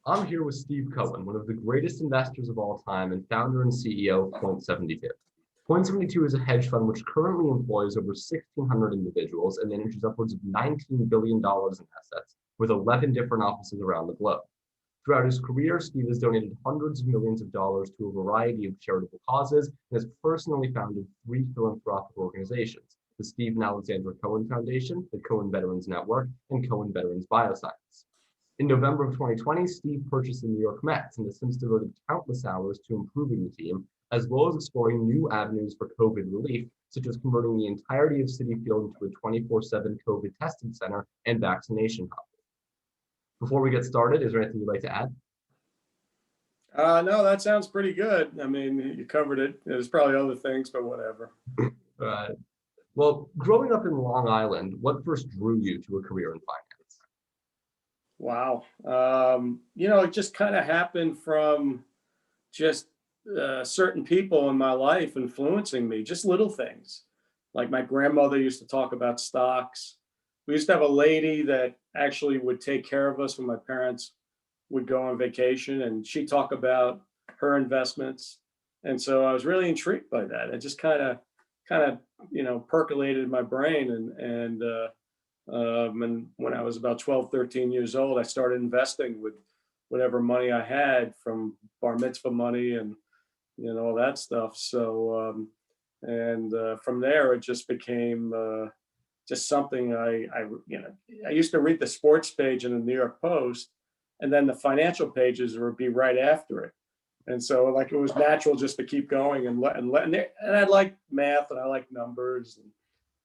I'm here with Steve Cohen, one of the greatest investors of all time and founder and CEO of Point72. Point72 is a hedge fund which currently employs over 1,600 individuals and manages upwards of $19 billion in assets with 11 different offices around the globe. Throughout his career, Steve has donated hundreds of millions of dollars to a variety of charitable causes and has personally founded 3 philanthropic organizations: the Steve and Alexandra Cohen Foundation, the Cohen Veterans Network, and Cohen Veterans Bioscience. In November of 2020, Steve purchased the New York Mets and has since devoted countless hours to improving the team, as well as exploring new avenues for COVID relief, such as converting the entirety of Citi Field into a 24/7 COVID testing center and vaccination hub. Before we get started, is there anything you'd like to add? No, that sounds pretty good. I mean, you covered it. There's probably other things, but whatever. Well, growing up in Long Island, what first drew you to a career in finance? Wow. It just kind of happened from just certain people in my life influencing me, just little things. Like my grandmother used to talk about stocks. We used to have a lady that actually would take care of us when my parents would go on vacation, and she'd talk about her investments. And so I was really intrigued by that. It just kind of percolated in my brain. And when I was about 12, 13 years old, I started investing with whatever money I had from bar mitzvah money and all that stuff. So from there, it just became just something I used to read the sports page in the New York Post, and then the financial pages would be right after it. And so like it was natural just to keep going and I like math and I like numbers.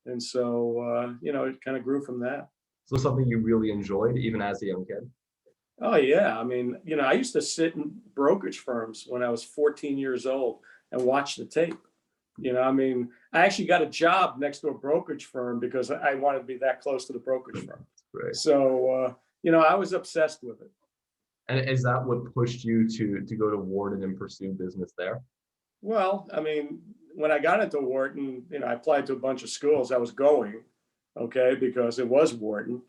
And so, it kind of grew from that. So something you really enjoyed even as a young kid? Oh, yeah. I mean, I used to sit in brokerage firms when I was 14 years old and watch the tape. I actually got a job next to a brokerage firm because I wanted to be that close to the brokerage firm. Right. So, I was obsessed with it. And is that what pushed you to go to Wharton and pursue business there? Well, I mean, when I got into Wharton, I applied to a bunch of schools. I was going, okay, because it was Wharton.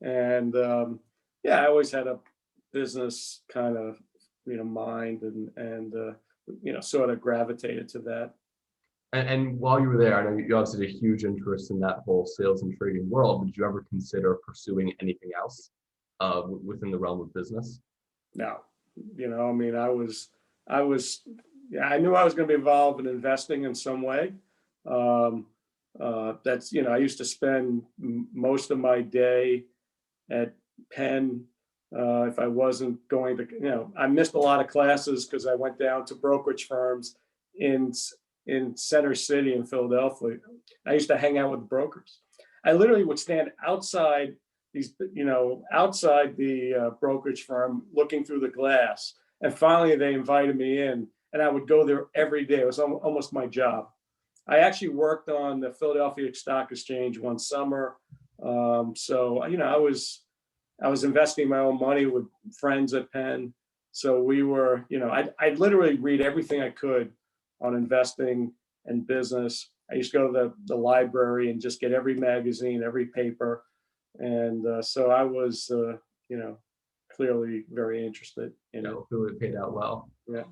And I always had a business kind of, mind and sort of gravitated to that. And while you were there, I know you obviously had a huge interest in that whole sales and trading world. But did you ever consider pursuing anything else within the realm of business? No, I knew I was going to be involved in investing in some way. I used to spend most of my day at Penn. If I wasn't going to, I missed a lot of classes because I went down to brokerage firms in Center City in Philadelphia. I used to hang out with brokers. I literally would stand outside outside the brokerage firm looking through the glass. And finally they invited me in and I would go there every day. It was almost my job. I actually worked on the Philadelphia Stock Exchange one summer. So, I was investing my own money with friends at Penn. So we were, I'd literally read everything I could on investing and business. I used to go to the library and just get every magazine, every paper. And so I was, clearly very interested in it. Clearly paid out well. Yeah.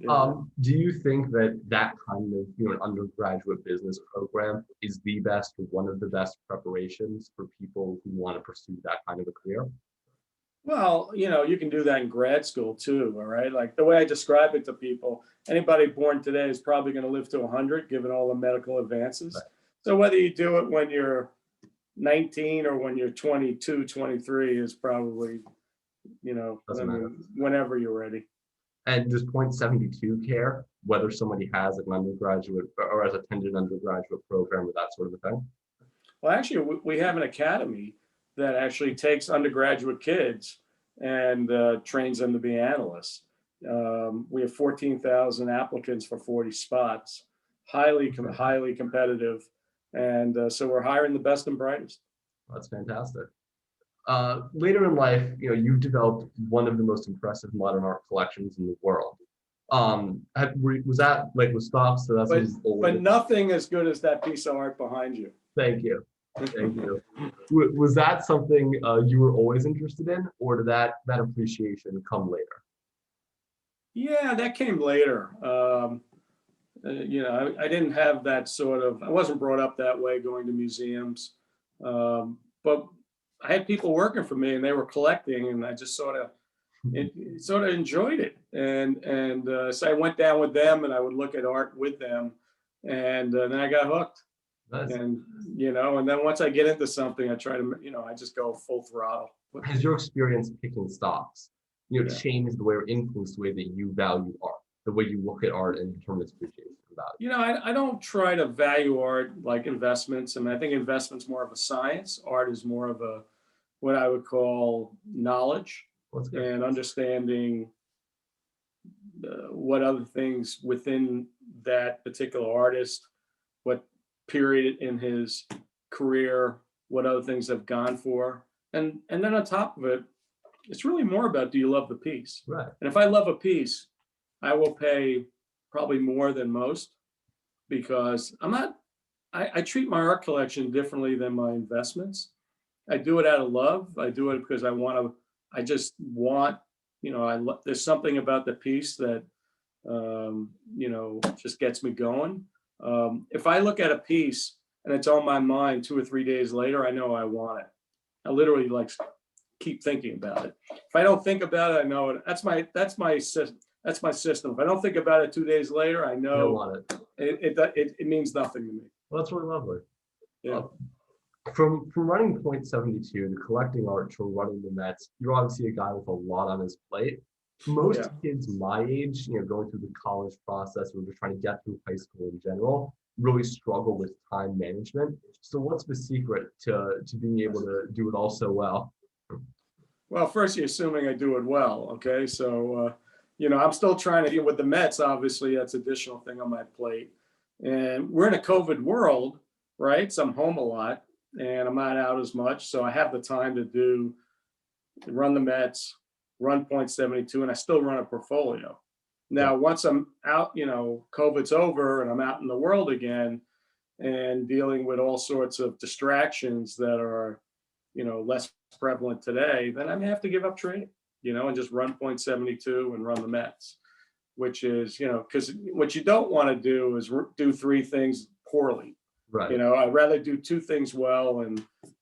Do you think that kind of an undergraduate business program is the best or one of the best preparations for people who want to pursue that kind of a career? Well, you can do that in grad school too, all right? Like the way I describe it to people, anybody born today is probably going to live to 100, given all the medical advances. Right. So whether you do it when you're 19 or when you're 22, 23 is probably, whenever you're ready. And does Point72 care whether somebody has an undergraduate or has attended an undergraduate program or that sort of a thing? Well, actually, we have an academy that actually takes undergraduate kids and trains them to be analysts. We have 14,000 applicants for 40 spots, highly competitive. And so we're hiring the best and brightest. That's fantastic. Later in life, you've developed one of the most impressive modern art collections in the world. Was that like with stocks? So that's but nothing as good as that piece of art behind you. Thank you. Thank you. Was that something you were always interested in, or did that appreciation come later? Yeah, that came later. You know, I didn't have that sort of, I wasn't brought up that way going to museums. But I had people working for me and they were collecting and I just sort of enjoyed it. And so I went down with them and I would look at art with them. And then I got hooked. Nice. And, you know, and then once I get into something, I try to, you know, I just go full throttle. Has your experience picking stocks, Yeah. changed the way or influenced the way that you value art, the way you look at art and determine its appreciation and value? You know, I don't try to value art like investments. I mean, I think investment's more of a science. Art is more of a, what I would call knowledge Well, that's good. and understanding what other things within that particular artist, what period in his career, what other things have gone for. And then on top of it, it's really more about, do you love the piece? Right. And if I love a piece, I will pay probably more than most because I treat my art collection differently than my investments. I do it out of love. I do it because I just want, you know, there's something about the piece that, you know, just gets me going. If I look at a piece and it's on my mind 2 or 3 days later, I know I want it. I literally like keep thinking about it. If I don't think about it, I know it. That's my system. If I don't think about it 2 days later, I You don't know want it. it means nothing to me. Well, that's really lovely. Yeah. From running Point72 to collecting art to running the Mets, you're obviously a guy with a lot on his plate. Most Yeah. kids my age, going through the college process or just trying to get through high school in general, really struggle with time management. So what's the secret to being able to do it all so well? Well, first you're assuming I do it well. Okay. So, you know, I'm still trying to deal with the Mets. Obviously, that's additional thing on my plate. And we're in a COVID world, right? So I'm home a lot and I'm not out as much. So I have the time to run the Mets, run Point72, and I still run a portfolio. Now, once I'm out, you know, COVID's over and I'm out in the world again and dealing with all sorts of distractions that are, you know, less prevalent today, then I may have to give up trading, you know, and just run Point72 and run the Mets, which is, you know, because what you don't want to do is do three things poorly. Right. You know, I'd rather do two things well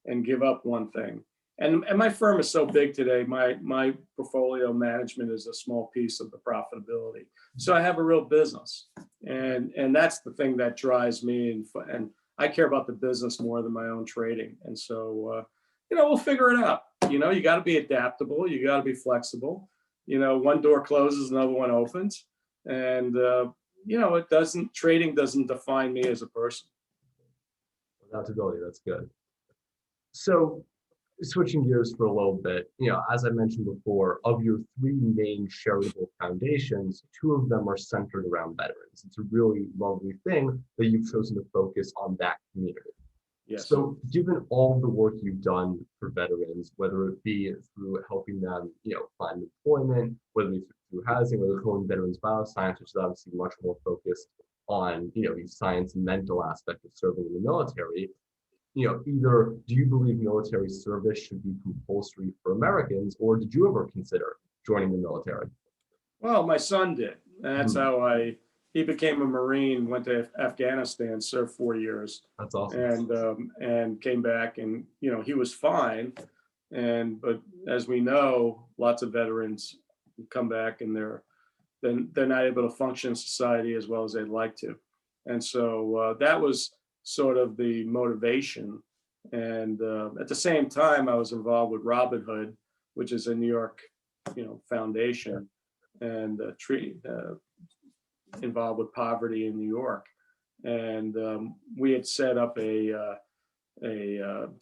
and give up one thing. And my firm is so big today, my portfolio management is a small piece of the profitability. So I have a real business. And that's the thing that drives me. And I care about the business more than my own trading. And so, you know, we'll figure it out. You know, you got to be adaptable. You got to be flexible. You know, one door closes, another one opens. And, you know, trading doesn't define me as a person. Adaptability, that's good. So switching gears for a little bit, as I mentioned before, of your three main charitable foundations, two of them are centered around veterans. It's a really lovely thing that you've chosen to focus on that community. Yes. So given all the work you've done for veterans, whether it be through helping them, find employment, whether it's through housing or the Cohen Veterans Bioscience, which is obviously much more focused on, the science and mental aspect of serving in the military, either do you believe military service should be compulsory for Americans, or did you ever consider joining the military? Well, my son did. That's how he became a Marine, went to Afghanistan, served 4 years. That's awesome. And came back and, he was fine. But as we know, lots of veterans come back and they're not able to function in society as well as they'd like to. And so that was sort of the motivation. And at the same time, I was involved with Robin Hood, which is a New York, foundation, and involved with poverty in New York. And we had set up to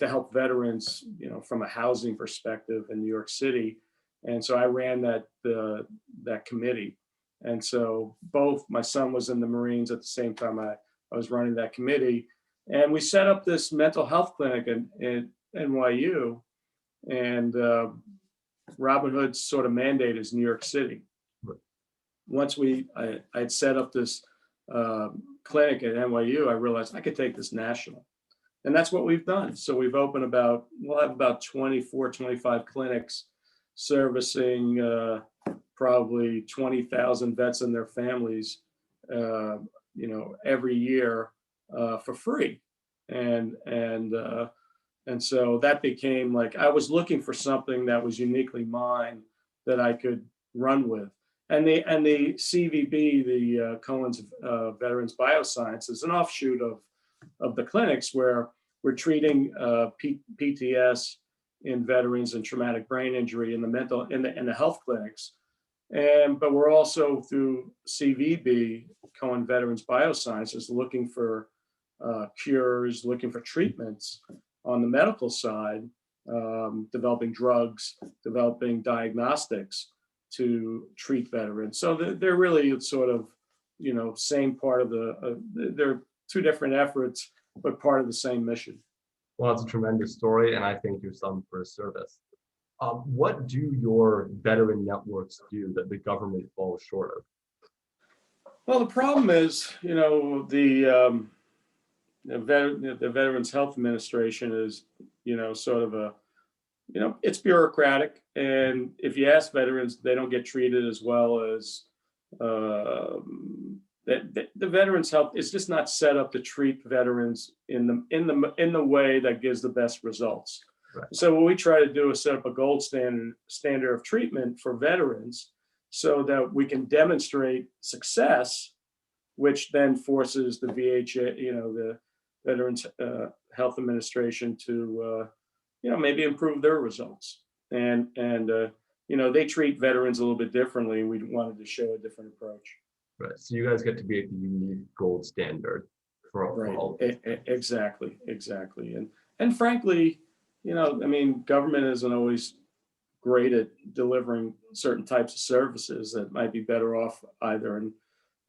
help veterans, from a housing perspective in New York City. And so I ran that committee. And so both my son was in the Marines at the same time I was running that committee. And we set up this mental health clinic in NYU. And Robin Hood's sort of mandate is New York City. Right. Once I'd set up this clinic at NYU, I realized I could take this national. And that's what we'll have about 24, 25 clinics servicing probably 20,000 vets and their families, every year for free. And so that became like, I was looking for something that was uniquely mine that I could run with. And the CVB, the Cohen's Veterans Bioscience, is an offshoot of the clinics where we're treating PTS in veterans and traumatic brain injury in the health clinics. But we're also through CVB, Cohen Veterans Biosciences, looking for cures, looking for treatments on the medical side, developing drugs, developing diagnostics to treat veterans. So they're really sort of, same part of they're two different efforts, but part of the same mission. Well, it's a tremendous story, and I thank your son for his service. What do your veteran networks do that the government falls short of? Well, the problem is, the Veterans Health Administration is, sort of it's bureaucratic. And if you ask veterans, they don't get treated as well as the Veterans Health is just not set up to treat veterans in the way that gives the best results. Right. So what we try to do is set up a gold standard of treatment for veterans so that we can demonstrate success, which then forces the VHA, the Veterans Health Administration to, maybe improve their results. And they treat veterans a little bit differently. We wanted to show a different approach. Right. So you guys get to be at the unique gold standard for all. Exactly. And frankly, government isn't always great at delivering certain types of services that might be better off either in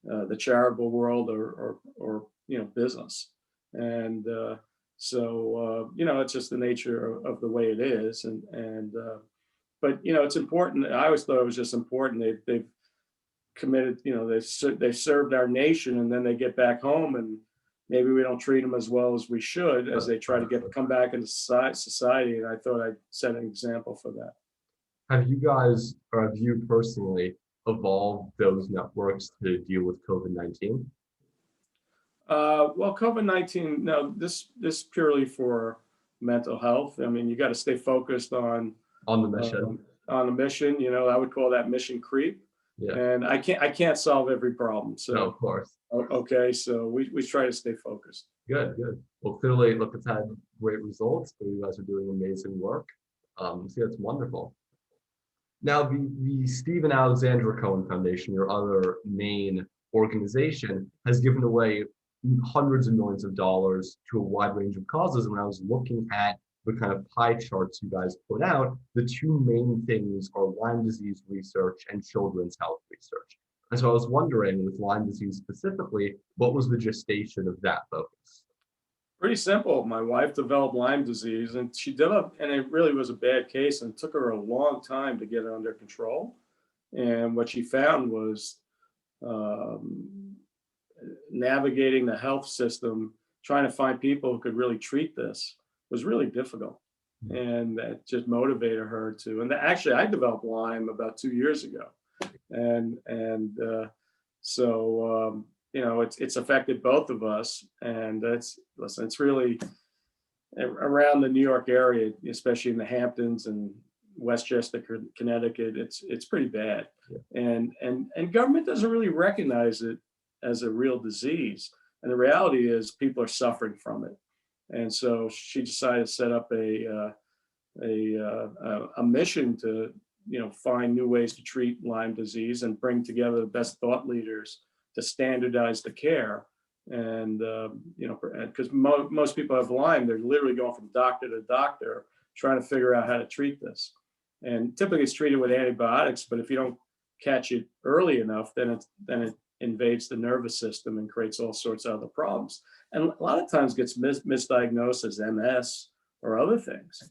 the charitable world or business. And so it's just the nature of the way it is. But it's important. I always thought it was just important. They've committed, they served our nation, and then they get back home, and maybe we don't treat them as well as we should as they try to come back into society. And I thought I'd set an example for that. Have you guys, or have you personally, evolved those networks to deal with COVID-19? Well, COVID-19, no, this purely for mental health. I mean, you got to stay focused on the mission. On the mission, I would call that mission creep. Yeah. And I can't solve every problem. So no, of course. Okay, so we try to stay focused. Good. Well, clearly, look, it's had great results. You guys are doing amazing work. That's wonderful. Now, the Stephen Alexandra Cohen Foundation, your other main organization, has given away hundreds of millions of dollars to a wide range of causes. And when I was looking at the kind of pie charts you guys put out, the two main things are Lyme disease research and children's health research. And so I was wondering, with Lyme disease specifically, what was the gestation of that focus? Pretty simple. My wife developed Lyme disease, and and it really was a bad case, and it took her a long time to get it under control. And what she found was navigating the health system, trying to find people who could really treat this was really difficult. And that just motivated her to, and actually I developed Lyme about 2 years ago. So it's affected both of us. And it's really around the New York area, especially in the Hamptons and Westchester, Connecticut, it's pretty bad. Yeah. And government doesn't really recognize it as a real disease. And the reality is people are suffering from it. And so she decided to set up a mission to, find new ways to treat Lyme disease and bring together the best thought leaders to standardize the care. And, because most people have Lyme, they're literally going from doctor to doctor, trying to figure out how to treat this. And typically it's treated with antibiotics, but if you don't catch it early enough, then it invades the nervous system and creates all sorts of other problems. And a lot of times gets misdiagnosed as MS or other things.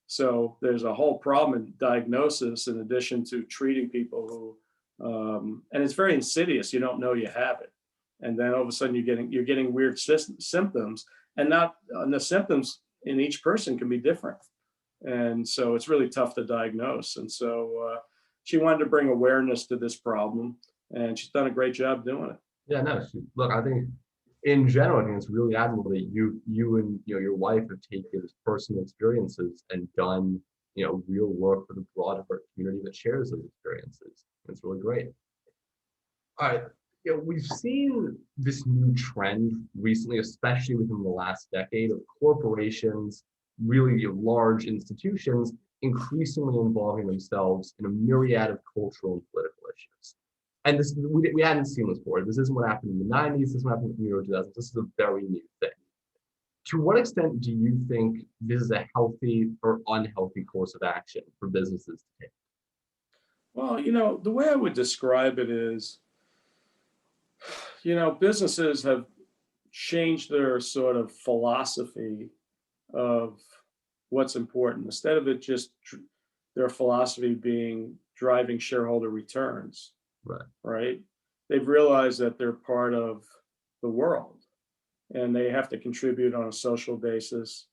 So there's a whole problem in diagnosis in addition to treating people who, and it's very insidious. You don't know you have it. And then all of a sudden you're getting weird symptoms, and the symptoms in each person can be different. And so it's really tough to diagnose. And so she wanted to bring awareness to this problem, and she's done a great job doing it. Yeah, no, look, I think in general, I think it's really admirable that you and your wife have taken these personal experiences and done real work for the broader community that shares those experiences. It's really great. All right, we've seen this new trend recently, especially within the last decade, of corporations, really large institutions, increasingly involving themselves in a myriad of cultural and political issues. And this we hadn't seen this before. This isn't what happened in the 90s. This is what happened in the early 2000s. This is a very new thing. To what extent do you think this is a healthy or unhealthy course of action for businesses to take? Well, the way I would describe it is, businesses have changed their sort of philosophy of what's important. Instead of it just their philosophy being driving shareholder returns, right? They've realized that they're part of the world and they have to contribute on a social basis.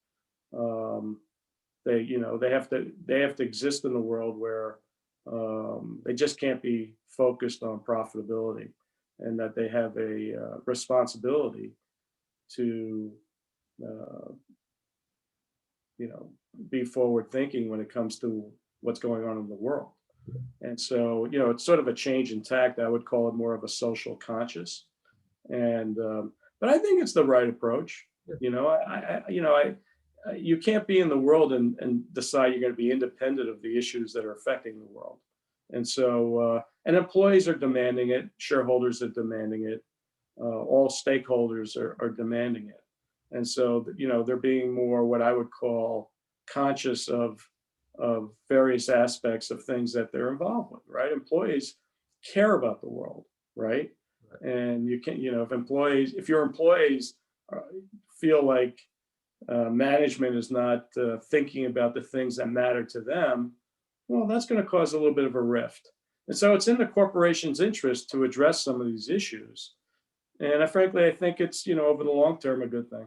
They have to exist in the world where they just can't be focused on profitability, and that they have a responsibility to be forward thinking when it comes to what's going on in the world. And so it's sort of a change in tact. I would call it more of a social conscious, and but I think it's the right approach. You can't be in the world and decide you're going to be independent of the issues that are affecting the world. And so, and employees are demanding it, shareholders are demanding it, all stakeholders are demanding it. And so, they're being more what I would call conscious of various aspects of things that they're involved with, right? Employees care about the world, right? And you can, if your employees feel like management is not thinking about the things that matter to them, well, that's going to cause a little bit of a rift. And so it's in the corporation's interest to address some of these issues. And frankly, I think it's, over the long term, a good thing.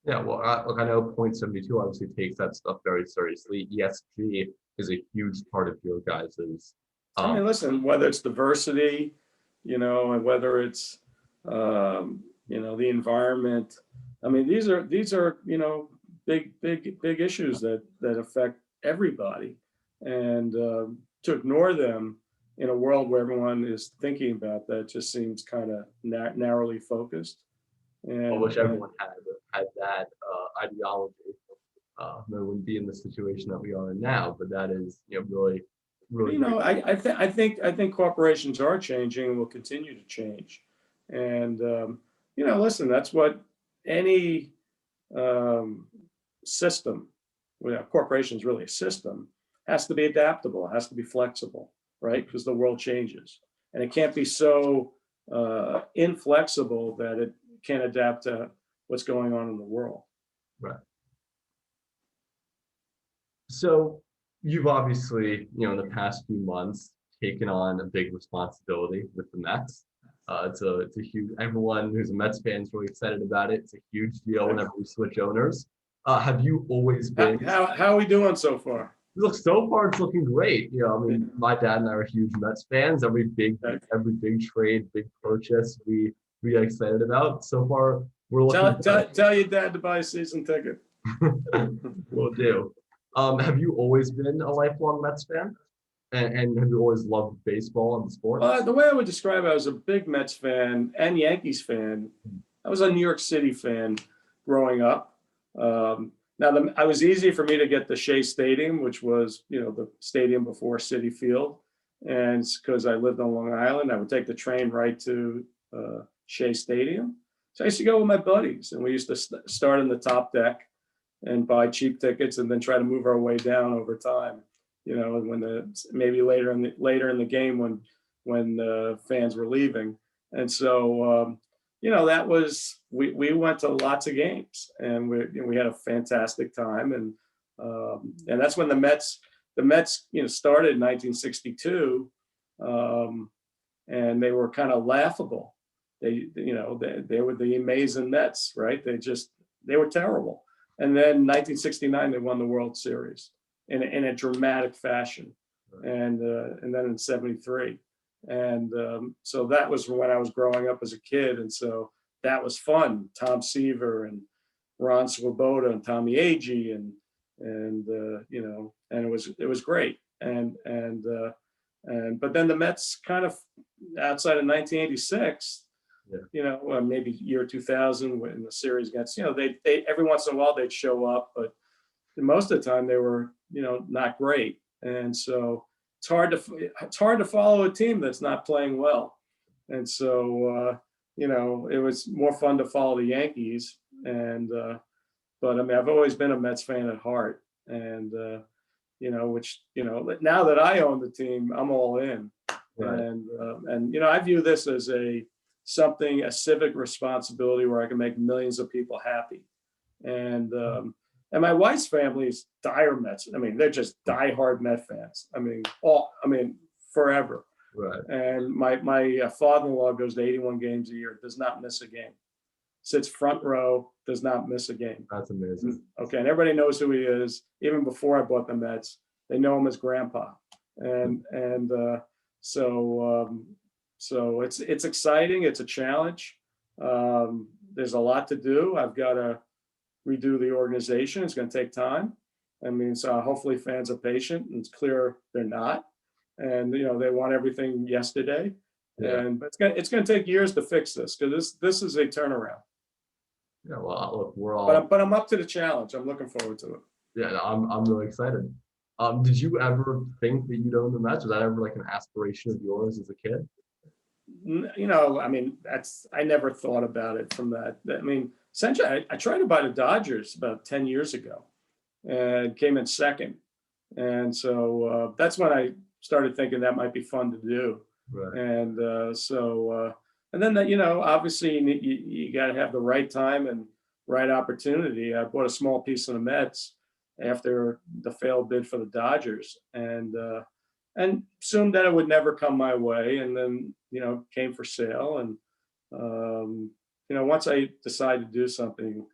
Yeah, well, I know Point72 obviously takes that stuff very seriously. ESG is a huge part of your guys's. I mean, listen, whether it's diversity, and whether it's, the environment. I mean, these are big issues that affect everybody, and to ignore them in a world where everyone is thinking about that just seems kind of narrowly focused. And I wish everyone had that ideology. They wouldn't be in the situation that we are in now. But that is, really, really. I think corporations are changing and will continue to change. And listen, that's what any system, a corporation is really a system, has to be adaptable, has to be flexible, right? Because the world changes, and it can't be so inflexible that it can't adapt to what's going on in the world. Right. So you've obviously, in the past few months, taken on a big responsibility with the Mets. It's a huge. Everyone who's a Mets fan is really excited about it. It's a huge deal whenever we switch owners. Have you always been? How are we doing so far? Look, so far it's looking great. I mean, my dad and I are huge Mets fans. Every big trade, big purchase, we get excited about. So far, we're looking. Tell your dad to buy a season ticket. Will do. Have you always been a lifelong Mets fan? And have you always loved baseball and the sport? The way I would describe it, I was a big Mets fan and Yankees fan. I was a New York City fan growing up. It was easy for me to get to Shea Stadium, which was, the stadium before Citi Field. And because I lived on Long Island, I would take the train right to Shea Stadium. So I used to go with my buddies, and we used to start in the top deck and buy cheap tickets and then try to move our way down over time. When maybe later in the game when the fans were leaving. And so, that was, we went to lots of games, and we had a fantastic time. And that's when the Mets, started in 1962, and they were kind of laughable. They were the amazing Mets, right? They were terrible. And then 1969, they won the World Series. in a dramatic fashion. And then in '73. And so that was when I was growing up as a kid. And so that was fun. Tom Seaver and Ron Swoboda and Tommy Agee and it was great. But then the Mets kind of outside of 1986, maybe year 2000 when the series against, they every once in a while they'd show up, but most of the time they were, not great. And so it's hard to follow a team that's not playing well. And so, it was more fun to follow the Yankees. But I mean, I've always been a Mets fan at heart. And, now that I own the team, I'm all in. Right. And I view this as a civic responsibility where I can make millions of people happy. And my wife's family is dire Mets. I mean, they're just diehard Met fans. I mean, forever. Right. And my father-in-law goes to 81 games a year, does not miss a game. Sits front row, does not miss a game. That's amazing. Okay, and everybody knows who he is. Even before I bought the Mets, they know him as Grandpa. So it's exciting. It's a challenge. There's a lot to do. I've got to redo the organization. It's going to take time. I mean, so hopefully fans are patient, and it's clear they're not. And they want everything yesterday. Yeah. But it's going to take years to fix this, because this is a turnaround. Yeah, well, look, we're all. But I'm up to the challenge. I'm looking forward to it. Yeah, I'm really excited. Did you ever think that you'd own the Mets? Was that ever like an aspiration of yours as a kid? I mean, I never thought about it from that. I mean, essentially, I tried to buy the Dodgers about 10 years ago, and came in second. And so that's when I started thinking that might be fun to do. Right. And and then obviously you got to have the right time and right opportunity. I bought a small piece of the Mets after the failed bid for the Dodgers, and assumed that it would never come my way. And then came for sale. And once I decide to do something,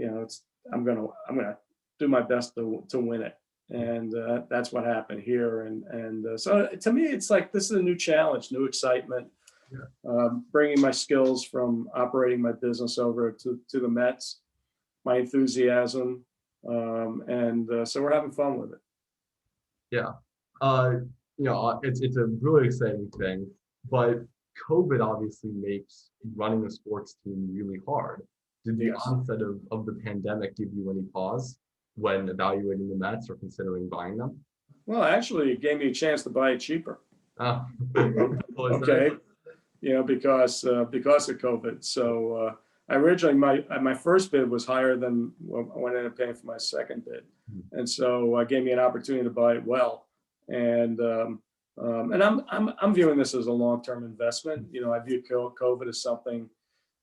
I'm gonna do my best to win it. And that's what happened here. And so to me, it's like, this is a new challenge, new excitement. Yeah. Bringing my skills from operating my business over to the Mets, my enthusiasm, so we're having fun with it. Yeah, it's a really exciting thing, but COVID obviously makes running a sports team really hard. Did the onset of the pandemic give you any pause when evaluating the Mets or considering buying them? Well, actually, it gave me a chance to buy it cheaper. Okay. Because of COVID. So I originally, my first bid was higher than what I ended up paying for my second bid. And so it gave me an opportunity to buy it well. And I'm viewing this as a long-term investment. I view COVID as something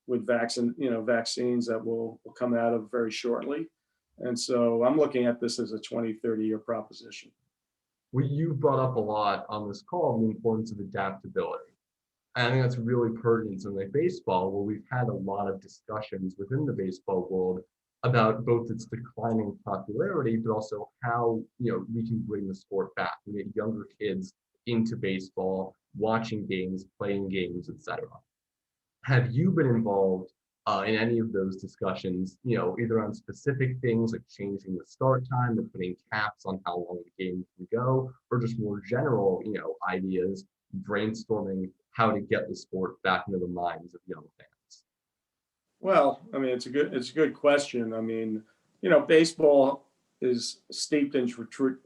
with vaccines that will come out of very shortly. And so I'm looking at this as a 20, 30-year proposition. Well, you've brought up a lot on this call, the importance of adaptability. I think that's really pertinent in like baseball, where we've had a lot of discussions within the baseball world about both its declining popularity, but also how we can bring the sport back and get younger kids into baseball, watching games, playing games, etc. Have you been involved in any of those discussions, either on specific things like changing the start time or putting caps on how long the game can go, or just more general, ideas, brainstorming how to get the sport back into the minds of young fans? Well, I mean, it's a good question. I mean, baseball is steeped in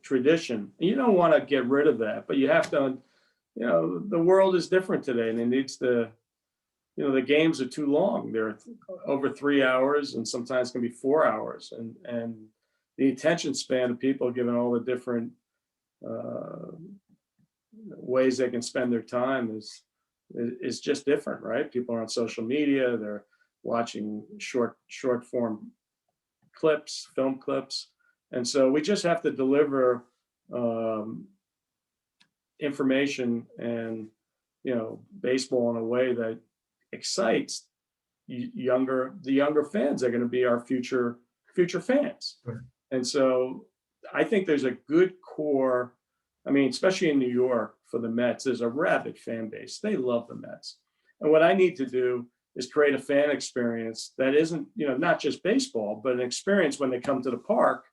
tradition. You don't want to get rid of that, but you have to, the world is different today, and it needs to, the games are too long. They're over 3 hours, and sometimes can be 4 hours. And the attention span of people, given all the different ways they can spend their time, is just different, right? People are on social media, they're watching short form clips, film clips. And so we just have to deliver information and, baseball in a way that excites the younger fans. They're going to be our future fans. Right. And so I think there's a good core. I mean, especially in New York for the Mets, there's a rabid fan base. They love the Mets. And what I need to do is create a fan experience that isn't, not just baseball, but an experience when they come to the park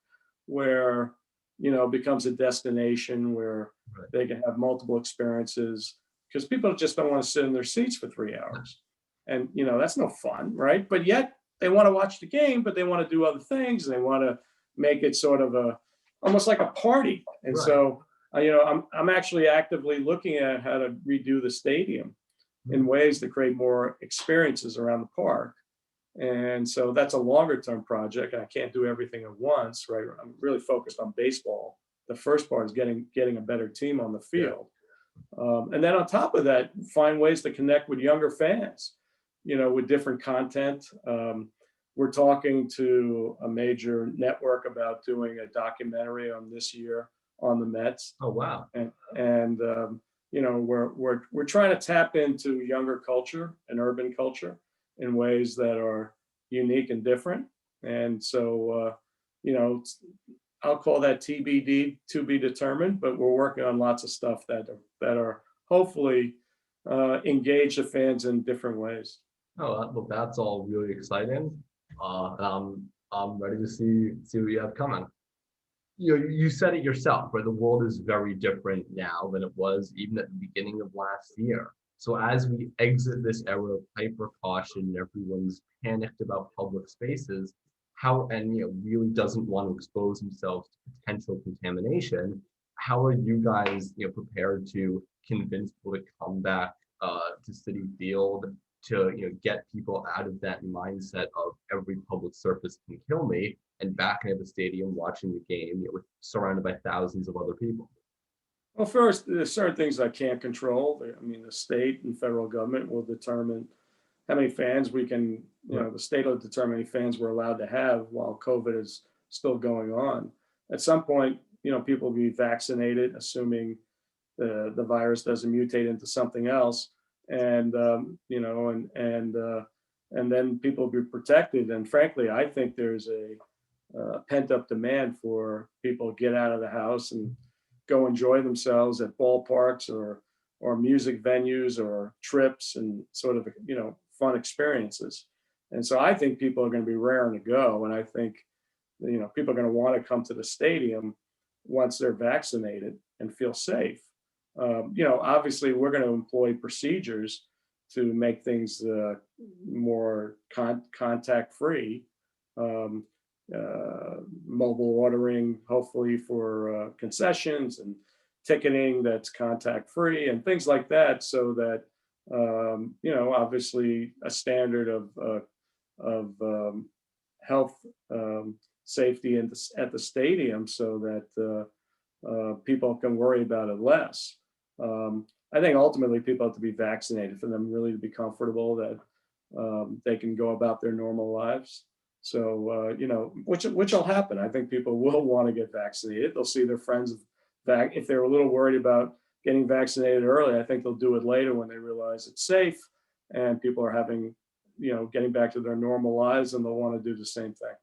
where, it becomes a destination where Right. they can have multiple experiences, because people just don't want to sit in their seats for 3 hours. And, that's no fun, right? But yet they want to watch the game, but they want to do other things. And they want to make it sort of almost like a party. And Right. so, I'm actually actively looking at how to redo the stadium in ways to create more experiences around the park. And so that's a longer term project. I can't do everything at once, right? I'm really focused on baseball. The first part is getting a better team on the field. And then on top of that, find ways to connect with younger fans, with different content. We're talking to a major network about doing a documentary on this year on the Mets. Oh, wow. And we're trying to tap into younger culture and urban culture in ways that are unique and different. And so, I'll call that TBD, to be determined, but we're working on lots of stuff that are hopefully engage the fans in different ways. Oh, well, that's all really exciting. I'm ready to see what you have coming. You said it yourself, where the world is very different now than it was even at the beginning of last year. So as we exit this era of hyper caution, everyone's panicked about public spaces, really doesn't want to expose themselves to potential contamination. How are you guys, prepared to convince people to come back to Citi Field, to get people out of that mindset of every public surface can kill me, and back into the stadium watching the game, surrounded by thousands of other people? Well, first, there's certain things I can't control. I mean, the state and federal government will determine how many fans we can, the state will determine how many fans we're allowed to have while COVID is still going on. At some point, people will be vaccinated, assuming the virus doesn't mutate into something else. And, and then people will be protected. And frankly, I think there's a pent up demand for people to get out of the house and go enjoy themselves at ballparks or music venues or trips and sort of, fun experiences. And so I think people are going to be raring to go. And I think, people are going to want to come to the stadium once they're vaccinated and feel safe. Obviously we're going to employ procedures to make things more contact free. Mobile ordering, hopefully for concessions, and ticketing that's contact free and things like that, so that obviously a standard of health safety at the stadium, so that people can worry about it less. I think ultimately people have to be vaccinated for them really to be comfortable that they can go about their normal lives. So, which will happen. I think people will want to get vaccinated. They'll see their friends back. If they're a little worried about getting vaccinated early, I think they'll do it later when they realize it's safe and people are getting back to their normal lives, and they'll want to do the same thing.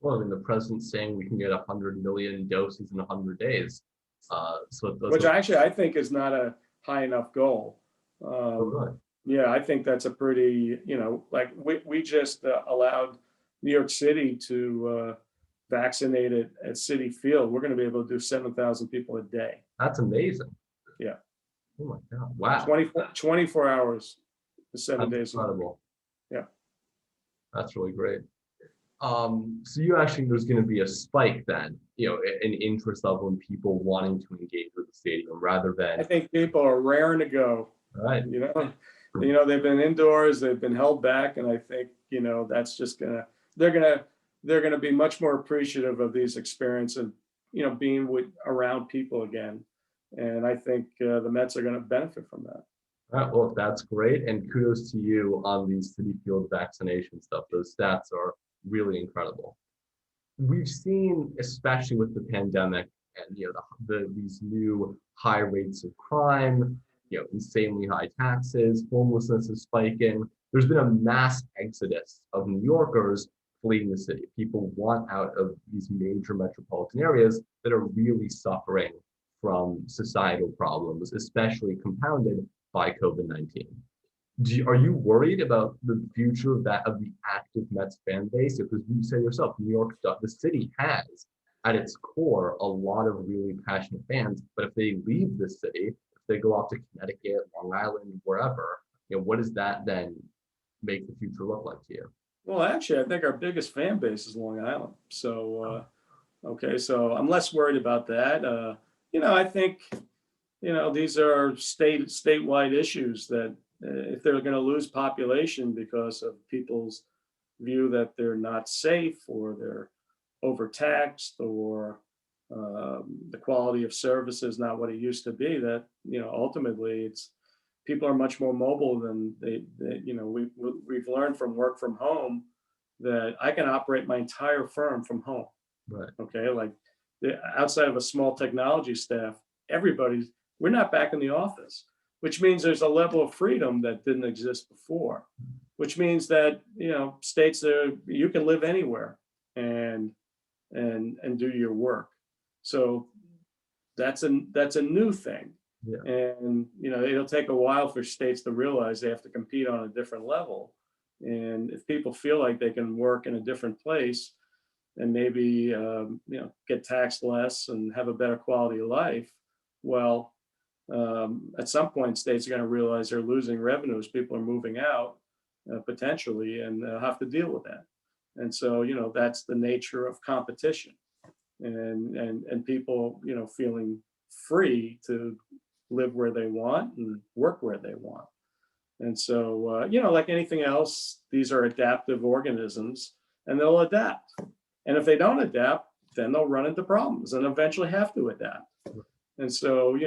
Well, I mean, the president's saying we can get 100 million doses in 100 days. Which actually I think is not a high enough goal. Right. Yeah, I think that's a pretty, like we just allowed New York City to vaccinate it at Citi Field. We're going to be able to do 7,000 people a day. That's amazing. Yeah. Oh my God. Wow. 24 hours, 7 days. Incredible. Yeah. That's really great. So you actually, there's going to be a spike then, an interest level in people wanting to engage with the stadium rather than. I think people are raring to go. Right. They've been indoors, they've been held back, and I think that's just they're gonna be much more appreciative of these experiences, being around people again, and I think the Mets are going to benefit from that. All right, well, that's great, and kudos to you on the Citi Field vaccination stuff. Those stats are really incredible. We've seen, especially with the pandemic and these new high rates of crime, insanely high taxes, homelessness is spiking. There's been a mass exodus of New Yorkers fleeing the city. People want out of these major metropolitan areas that are really suffering from societal problems, especially compounded by COVID-19. Are you worried about the future of the active Mets fan base? Because you say yourself, New York, the city has at its core a lot of really passionate fans. But if they leave the city, if they go off to Connecticut, Long Island, wherever, what does that then make the future look like to you? Well, actually, I think our biggest fan base is Long Island. So, okay, so I'm less worried about that. I think, these are statewide issues that if they're going to lose population because of people's view that they're not safe or they're overtaxed or the quality of service is not what it used to be, that, ultimately it's people are much more mobile than we've learned from work from home that I can operate my entire firm from home. Right. Okay. Like outside of a small technology staff, we're not back in the office, which means there's a level of freedom that didn't exist before, which means that, states you can live anywhere and do your work. So that's a new thing. Yeah. And, it'll take a while for states to realize they have to compete on a different level. And if people feel like they can work in a different place and maybe, get taxed less and have a better quality of life, well, at some point, states are going to realize they're losing revenues. People are moving out potentially, and they'll have to deal with that. And so, that's the nature of competition, and people, feeling free to live where they want and work where they want. And so, like anything else, these are adaptive organisms, and they'll adapt. And if they don't adapt, then they'll run into problems and eventually have to adapt. And so,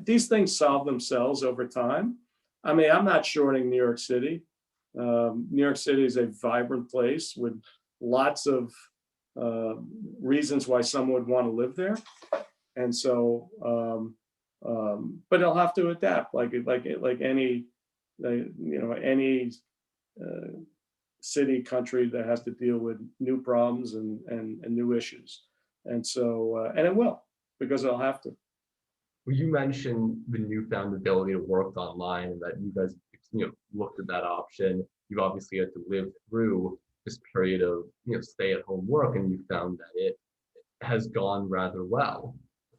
these things solve themselves over time. I mean, I'm not shorting New York City. New York City is a vibrant place with lots of reasons why someone would want to live there. And so, but they'll have to adapt, like any, any city, country that has to deal with new problems and new issues. And so, and it will, because they'll have to. Well, you mentioned the newfound ability to work online and that you guys, looked at that option. You've obviously had to live through this period of, stay-at-home work, and you found that it has gone rather well.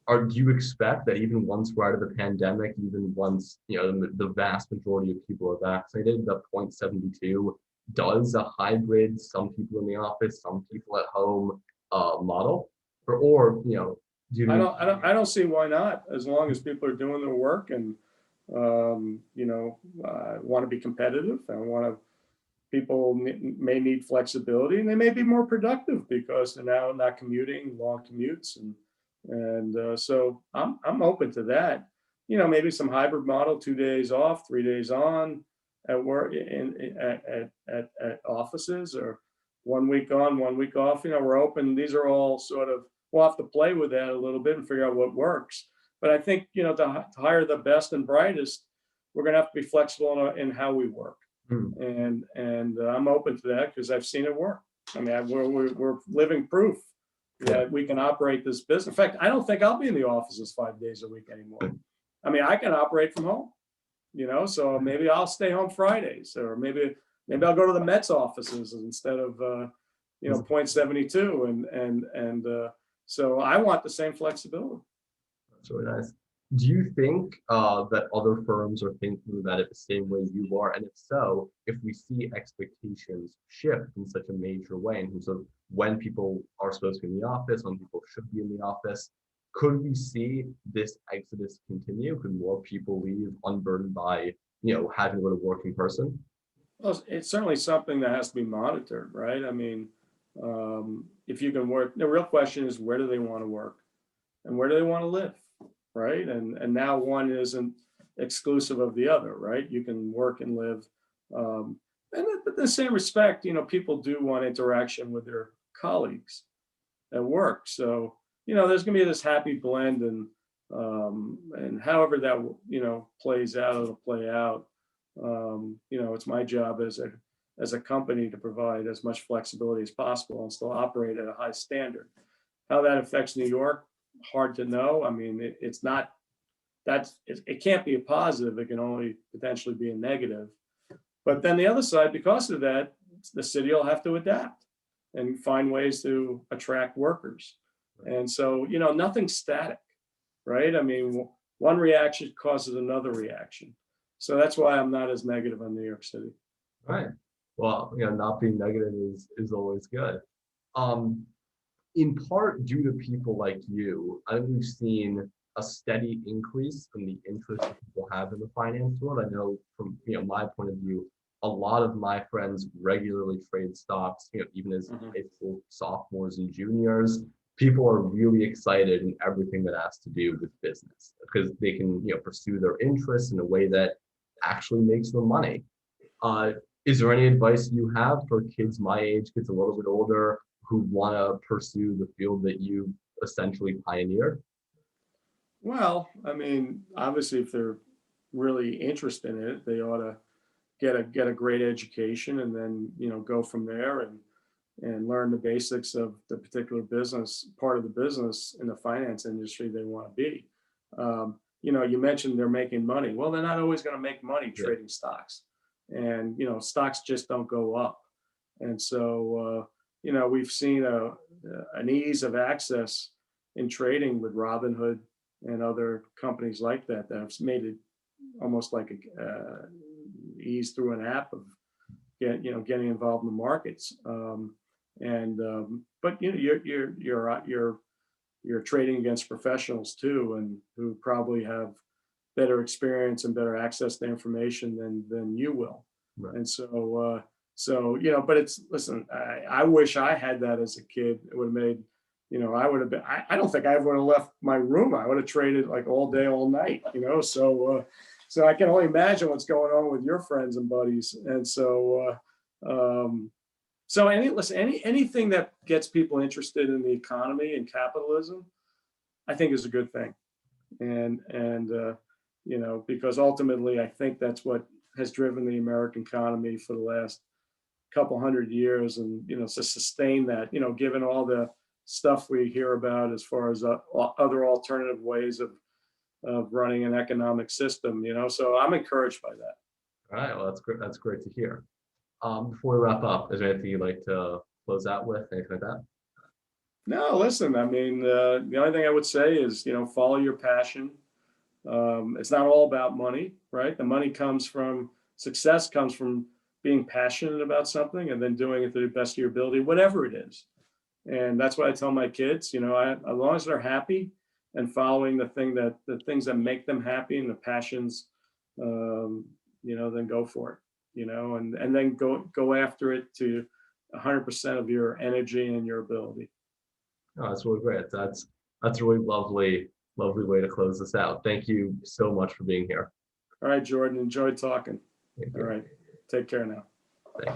Do you expect that even once we're out of the pandemic, even once, the vast majority of people are vaccinated, the Point72 does a hybrid, some people in the office, some people at home model? Or I don't see why not, as long as people are doing their work and want to be competitive and people may need flexibility, and they may be more productive because they're now not commuting long commutes, and so I'm open to that. Maybe some hybrid model, 2 days off, 3 days on at work at offices, or 1 week on, 1 week off. We're open. These are all sort of, we'll have to play with that a little bit and figure out what works. But I think, to hire the best and brightest, we're going to have to be flexible in how we work. And I'm open to that because I've seen it work. I mean, we're living proof that we can operate this business. In fact, I don't think I'll be in the offices 5 days a week anymore. I mean, I can operate from home, so maybe I'll stay home Fridays, or maybe I'll go to the Mets offices instead of, Point72. And so I want the same flexibility. That's really nice. Do you think that other firms are thinking about it the same way you are? And if so, if we see expectations shift in such a major way in terms of when people are supposed to be in the office, when people should be in the office, could we see this exodus continue? Could more people leave unburdened by, having to go to work in person? Well, it's certainly something that has to be monitored, right? I mean, if you can work, the real question is, where do they want to work and where do they want to live, right? And now one isn't exclusive of the other, right? You can work and live. And in the same respect, people do want interaction with their colleagues at work. So, there's going to be this happy blend, and however that, plays out, it'll play out. It's my job as a as a company to provide as much flexibility as possible and still operate at a high standard. How that affects New York, hard to know. I mean, it's not, it can't be a positive. It can only potentially be a negative. But then the other side, because of that, the city will have to adapt and find ways to attract workers. And so, nothing's static, right? I mean, one reaction causes another reaction. So that's why I'm not as negative on New York City. Right. Well, not being negative is always good. In part due to people like you, I think we've seen a steady increase in the interest that people have in the finance world. I know from my point of view, a lot of my friends regularly trade stocks, even as high school sophomores and juniors. People are really excited in everything that has to do with business because they can pursue their interests in a way that actually makes them money. Is there any advice you have for kids my age, kids a little bit older, who want to pursue the field that you essentially pioneered? Well, I mean, obviously, if they're really interested in it, they ought to get a great education and then go from there and learn the basics of the particular part of the business in the finance industry they want to be. You mentioned they're making money. Well, they're not always going to make money trading stocks, and stocks just don't go up. And so we've seen an ease of access in trading with Robinhood and other companies like that have made it almost like a ease through an app of getting involved in the markets. But you're trading against professionals too, and who probably have better experience and better access to information than you will. Right. And so but listen, I wish I had that as a kid. It would have made, I would have been, I don't think I would have left my room. I would have traded like all day, all night, so I can only imagine what's going on with your friends and buddies. And so, anything that gets people interested in the economy and capitalism, I think is a good thing. And because ultimately I think that's what has driven the American economy for the last couple hundred years, and to sustain that, given all the stuff we hear about as far as other alternative ways of running an economic system, so I'm encouraged by that. All right, well, that's great to hear. Before we wrap up, is there anything you'd like to close out with, anything like that? No, listen, I mean, the only thing I would say is, follow your passion. It's not all about money, right? Success comes from being passionate about something and then doing it to the best of your ability, whatever it is. And that's what I tell my kids, as long as they're happy and following the things that make them happy and the passions, then go for it, and then go after it to 100% of your energy and your ability. Oh, that's really great. That's a really lovely way to close this out. Thank you so much for being here. All right, Jordan, enjoyed talking. All right, take care now.